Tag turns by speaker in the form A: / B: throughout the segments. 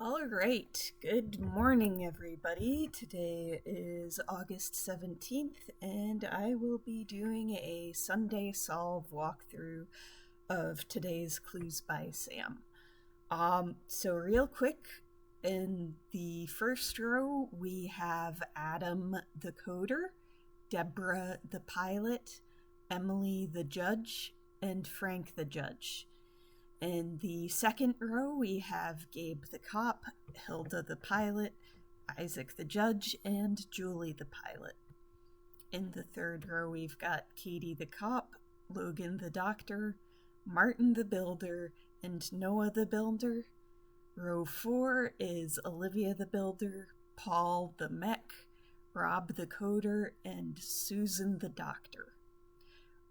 A: All right, good morning, everybody. Today is August 17th, and I will be doing a Sunday Solve walkthrough of today's Clues by Sam. So real quick, in the first row, we have Adam the coder, Deborah the pilot, Emily the judge, and Frank the judge. In the second row, we have Gabe the cop, Hilda the pilot, Isaac the judge, and Julie the pilot. In the third row, we've got Katie the cop, Logan the doctor, Martin the builder, and Noah the builder. Row 4 is Olivia the builder, Paul the mech, Rob the coder, and Susan the doctor.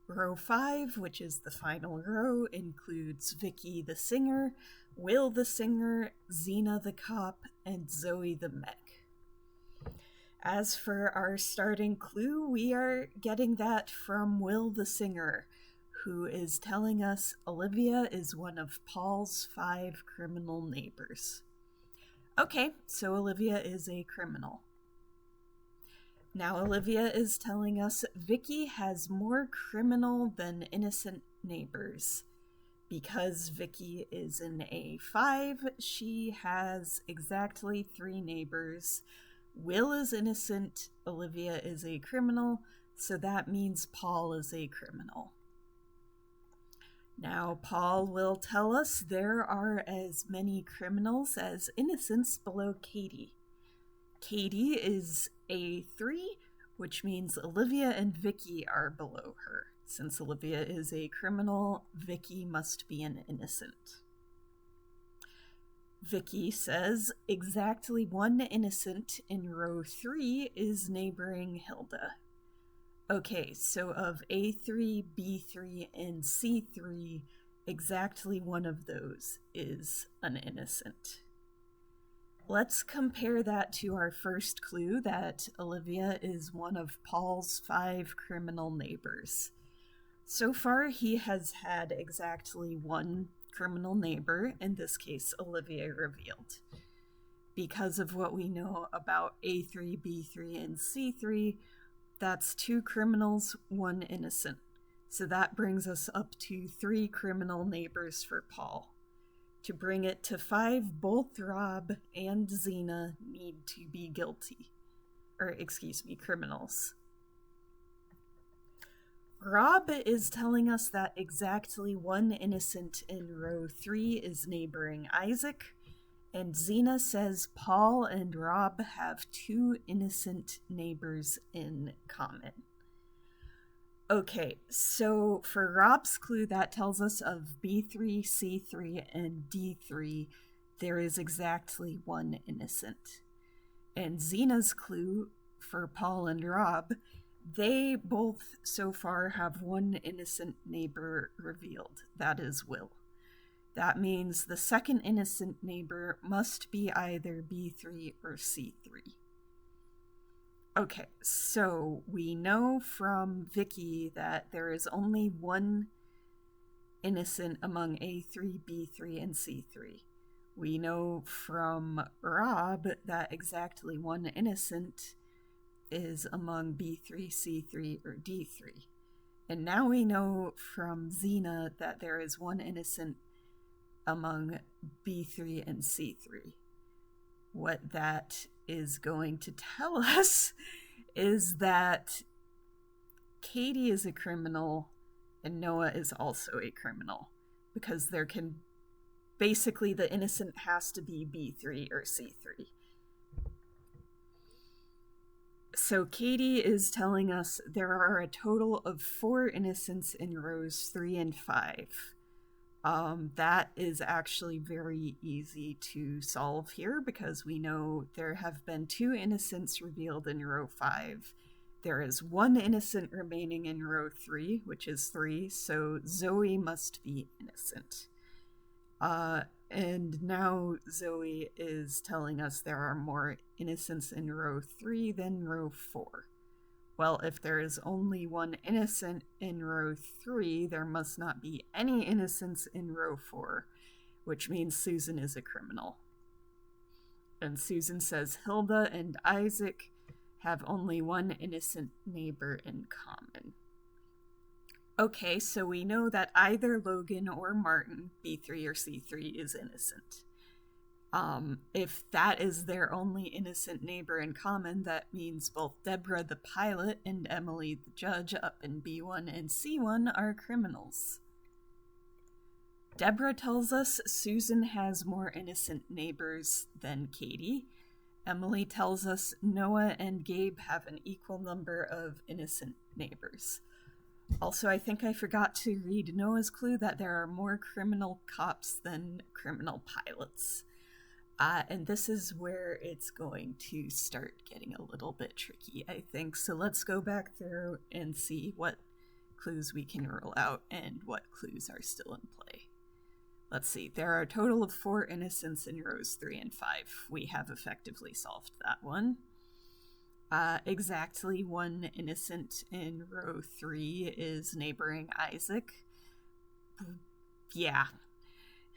A: Row 5, which is the final row, includes Vicky the singer, Will the singer, Xena the cop, and Zoe the mech. As for our starting clue, we are getting that from Will the singer, who is telling us Olivia is one of Paul's 5 criminal neighbors. Okay, so Olivia is a criminal. Now Olivia is telling us Vicky has more criminal than innocent neighbors. Because Vicky is an A5, she has exactly 3 neighbors. Will is innocent, Olivia is a criminal, so that means Paul is a criminal. Now Paul will tell us there are as many criminals as innocents below Katie. Katie is A3, which means Olivia and Vicky are below her. Since Olivia is a criminal, Vicky must be an innocent. Vicky says exactly 1 innocent in row 3 is neighboring Hilda. Okay, so of A3, B3, and C3, exactly 1 of those is an innocent. Let's compare that to our first clue that Olivia is one of Paul's 5 criminal neighbors. So far, he has had exactly 1 criminal neighbor, in this case, Olivia revealed. Because of what we know about A3, B3, and C3, that's 2 criminals, 1 innocent. So that brings us up to 3 criminal neighbors for Paul. To bring it to 5, both Rob and Xena need to be criminals. Rob is telling us that exactly 1 innocent in row 3 is neighboring Isaac, and Xena says Paul and Rob have 2 innocent neighbors in common. Okay, so for Rob's clue, that tells us of B3, C3, and D3, there is exactly 1 innocent. And Xena's clue for Paul and Rob, they both so far have 1 innocent neighbor revealed. That is Will. That means the second innocent neighbor must be either B3 or C3. Okay, so we know from Vicky that there is only 1 innocent among A3, B3, and C3. We know from Rob that exactly 1 innocent is among B3, C3, or D3. And now we know from Xena that there is 1 innocent among B3 and C3. What that is going to tell us is that Katie is a criminal and Noah is also a criminal, because basically the innocent has to be B3 or C3. So Katie is telling us there are a total of 4 innocents in rows 3 and 5. That is actually very easy to solve here because we know there have been 2 innocents revealed in row 5. There is 1 innocent remaining in row 3, which is 3, so Zoe must be innocent. And now Zoe is telling us there are more innocents in row 3 than row 4. Well, if there is only 1 innocent in row 3, there must not be any innocents in row 4, which means Susan is a criminal. And Susan says Hilda and Isaac have only one innocent neighbor in common. Okay, so we know that either Logan or Martin, B3 or C3, is innocent. If that is their only innocent neighbor in common, that means both Deborah the pilot and Emily the judge up in B1 and C1 are criminals. Deborah tells us Susan has more innocent neighbors than Katie. Emily tells us Noah and Gabe have an equal number of innocent neighbors. Also, I think I forgot to read Noah's clue that there are more criminal cops than criminal pilots. And this is where it's going to start getting a little bit tricky, I think. So let's go back through and see what clues we can rule out and what clues are still in play. Let's see. There are a total of 4 innocents in rows 3 and 5. We have effectively solved that one. Exactly 1 innocent in row 3 is neighboring Isaac. Yeah.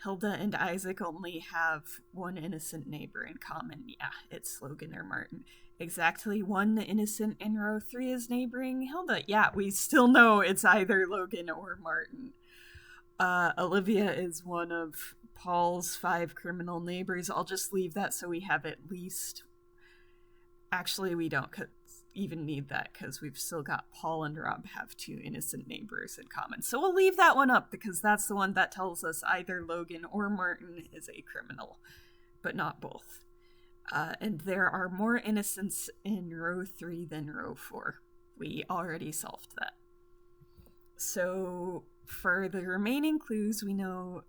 A: Hilda and Isaac only have 1 innocent neighbor in common. Yeah, it's Logan or Martin. Exactly 1 innocent in row 3 is neighboring Hilda. Yeah, we still know it's either Logan or Martin. Olivia is one of Paul's 5 criminal neighbors. I'll just leave that so we have at least... Actually, we don't even need that because we've still got Paul and Rob have 2 innocent neighbors in common. So we'll leave that one up because that's the one that tells us either Logan or Martin is a criminal, but not both. And there are more innocents in row 3 than row 4. We already solved that. So for the remaining clues, we know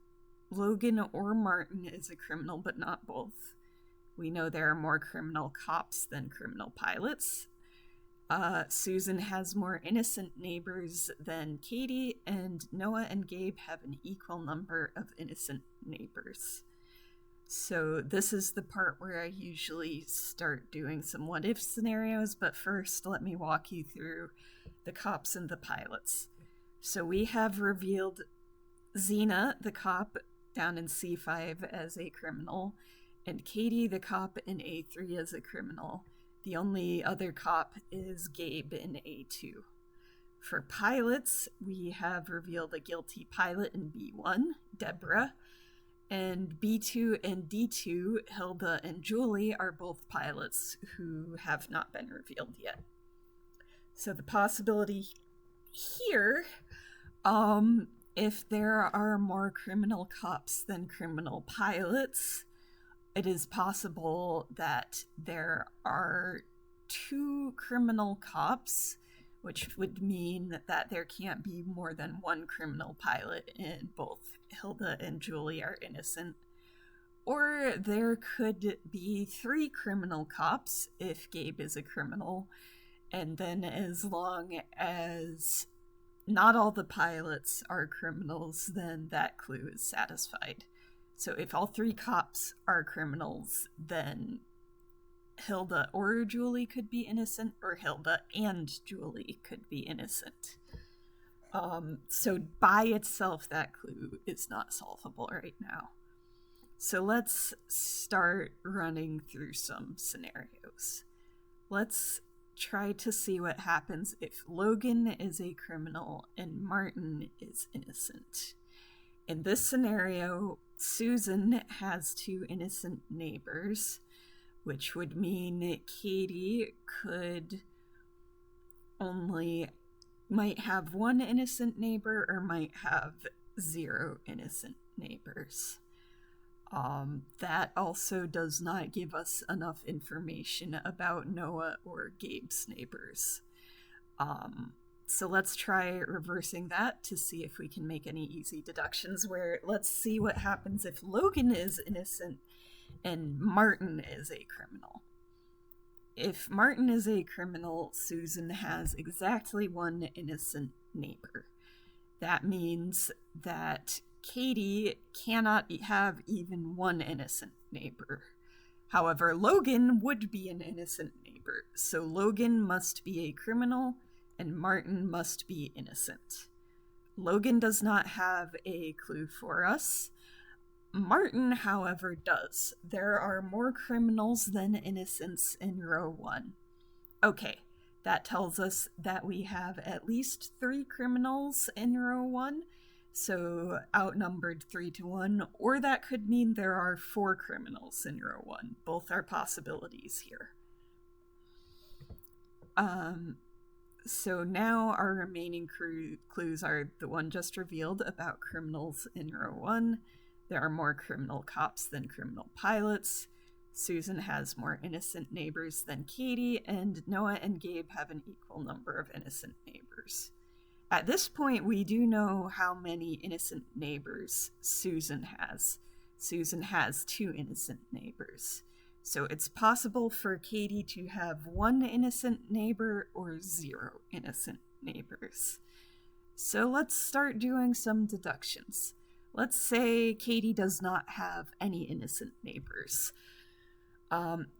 A: Logan or Martin is a criminal, but not both. We know there are more criminal cops than criminal pilots. Susan has more innocent neighbors than Katie, and Noah and Gabe have an equal number of innocent neighbors. So this is the part where I usually start doing some what-if scenarios, but first let me walk you through the cops and the pilots. So we have revealed Xena, the cop, down in C5 as a criminal, and Katie, the cop, in A3 as a criminal. The only other cop is Gabe in A2. For pilots, we have revealed a guilty pilot in B1, Deborah, and B2 and D2, Hilda and Julie, are both pilots who have not been revealed yet. So the possibility here, if there are more criminal cops than criminal pilots, it is possible that there are 2 criminal cops, which would mean that there can't be more than 1 criminal pilot, and both Hilda and Julie are innocent. Or there could be 3 criminal cops if Gabe is a criminal, and then as long as not all the pilots are criminals, then that clue is satisfied. So if all 3 cops are criminals, then Hilda or Julie could be innocent, or Hilda and Julie could be innocent. So by itself, that clue is not solvable right now. So let's start running through some scenarios. Let's try to see what happens if Logan is a criminal and Martin is innocent. In this scenario, Susan has 2 innocent neighbors, which would mean Katie might have 1 innocent neighbor or might have 0 innocent neighbors. That also does not give us enough information about Noah or Gabe's neighbors. So let's try reversing that to see if we can make any easy deductions where let's see what happens if Logan is innocent and Martin is a criminal. If Martin is a criminal, Susan has exactly 1 innocent neighbor. That means that Katie cannot have even 1 innocent neighbor. However, Logan would be an innocent neighbor, so Logan must be a criminal and Martin must be innocent. Logan does not have a clue for us. Martin, however, does. There are more criminals than innocents in row 1. Okay, that tells us that we have at least 3 criminals in row 1, so outnumbered 3-1, or that could mean there are 4 criminals in row 1. Both are possibilities here. So now our remaining clues are the one just revealed about criminals in row 1. There are more criminal cops than criminal pilots. Susan has more innocent neighbors than Katie, and Noah and Gabe have an equal number of innocent neighbors. At this point, we do know how many innocent neighbors Susan has. Susan has 2 innocent neighbors. So it's possible for Katie to have 1 innocent neighbor or 0 innocent neighbors. So let's start doing some deductions. Let's say Katie does not have any innocent neighbors.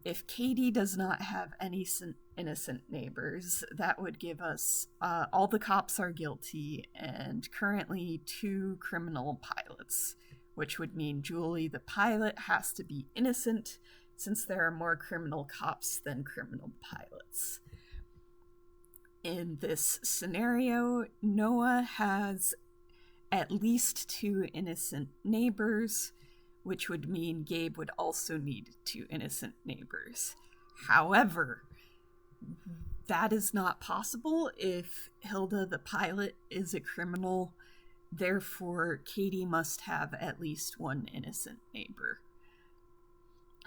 A: If Katie does not have any innocent neighbors, that would give us all the cops are guilty and currently 2 criminal pilots, which would mean Julie, the pilot, has to be innocent since there are more criminal cops than criminal pilots. In this scenario, Noah has at least 2 innocent neighbors, which would mean Gabe would also need 2 innocent neighbors. However, that is not possible if Hilda the pilot is a criminal. Therefore, Katie must have at least 1 innocent neighbor.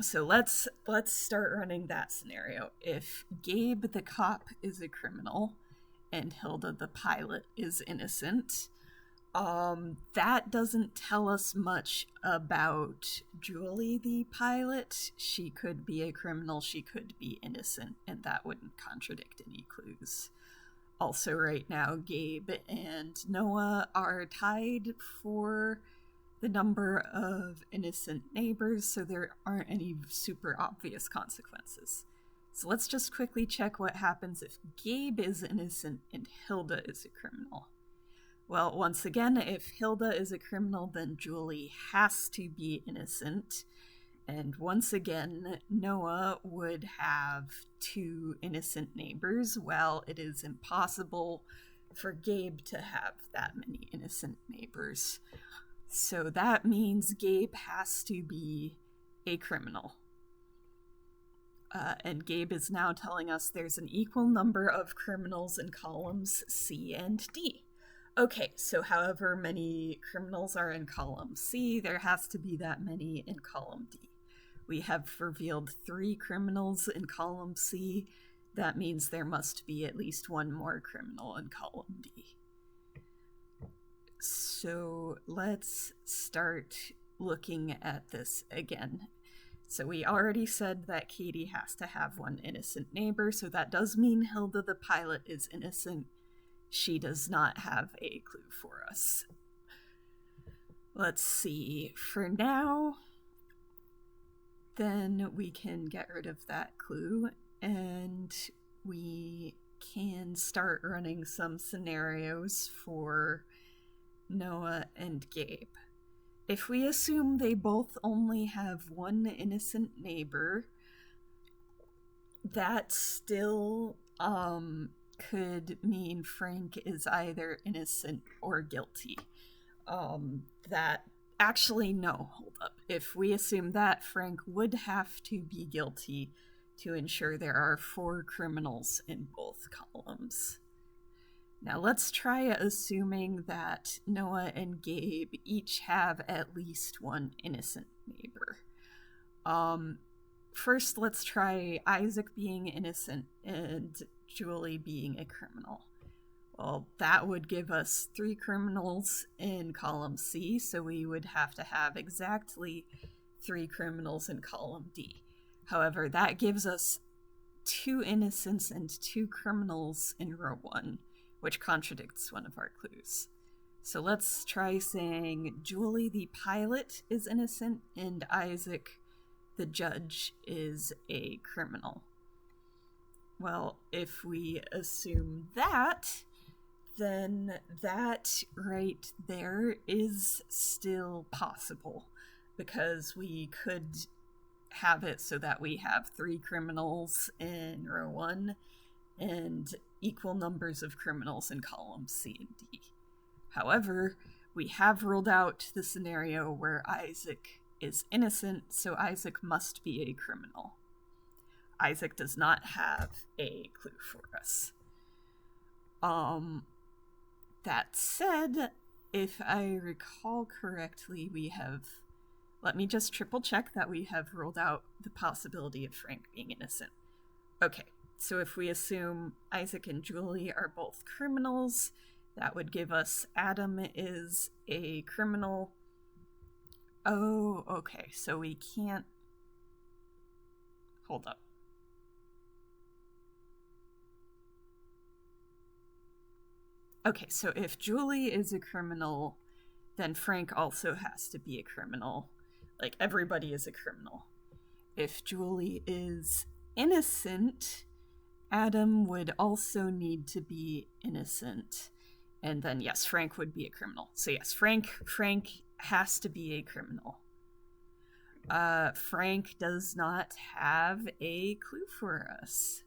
A: So let's start running that scenario. If Gabe the cop is a criminal and Hilda the pilot is innocent, that doesn't tell us much about Julie the pilot. She could be a criminal, she could be innocent, and that wouldn't contradict any clues. Also, right now, Gabe and Noah are tied for the number of innocent neighbors, so there aren't any super obvious consequences. So let's just quickly check what happens if Gabe is innocent and Hilda is a criminal. Well, once again, if Hilda is a criminal, then Julie has to be innocent. And once again, Noah would have 2 innocent neighbors, while it is impossible for Gabe to have that many innocent neighbors. So that means Gabe has to be a criminal. And Gabe is now telling us there's an equal number of criminals in columns C and D. Okay, so however many criminals are in column C, there has to be that many in column D. We have revealed 3 criminals in column C. That means there must be at least 1 more criminal in column D. So let's start looking at this again. So we already said that Katie has to have 1 innocent neighbor, so that does mean Hilda the pilot is innocent. She does not have a clue for us. Let's see. For now, then we can get rid of that clue, and we can start running some scenarios for Noah and Gabe. If we assume they both only have 1 innocent neighbor, that still could mean Frank is either innocent or guilty. That actually, no, hold up. If we assume that, Frank would have to be guilty to ensure there are 4 criminals in both columns. Now let's try assuming that Noah and Gabe each have at least 1 innocent neighbor. First, let's try Isaac being innocent and Julie being a criminal. Well, that would give us 3 criminals in column C, so we would have to have exactly 3 criminals in column D. However, that gives us 2 innocents and 2 criminals in row 1, which contradicts one of our clues. So let's try saying Julie the pilot is innocent and Isaac the judge is a criminal. Well, if we assume that, then that right there is still possible, because we could have it so that we have 3 criminals in row 1 and equal numbers of criminals in columns C and D. However, we have ruled out the scenario where Isaac is innocent, so Isaac must be a criminal. Isaac does not have a clue for us. That said, if I recall correctly, we have... Let me just triple check that we have ruled out the possibility of Frank being innocent. Okay, so if we assume Isaac and Julie are both criminals, that would give us Adam is a criminal. Oh, okay, so we can't... Hold up. Okay, so if Julie is a criminal, then Frank also has to be a criminal. Like, everybody is a criminal. If Julie is innocent, Adam would also need to be innocent. And then, yes, Frank would be a criminal. So yes, Frank has to be a criminal. Frank does not have a clue for us.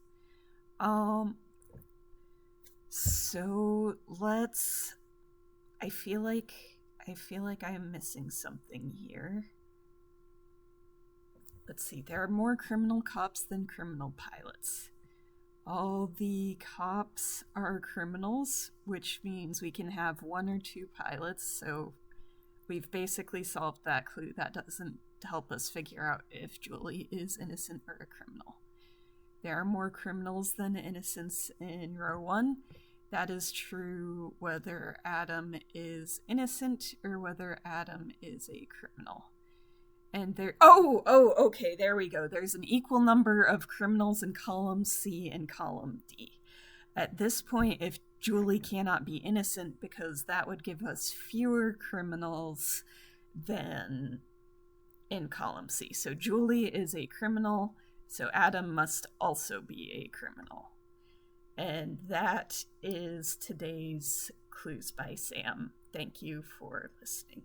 A: So let's... I feel like I am missing something here. Let's see, there are more criminal cops than criminal pilots. All the cops are criminals, which means we can have 1 or 2 pilots, so we've basically solved that clue. That doesn't help us figure out if Julie is innocent or a criminal. There are more criminals than innocents in row 1. That is true whether Adam is innocent or whether Adam is a criminal. And there... okay, there we go. There's an equal number of criminals in column C and column D. At this point, if Julie cannot be innocent, because that would give us fewer criminals than in column C. So Julie is a criminal, so Adam must also be a criminal. And that is today's Clues by Sam. Thank you for listening.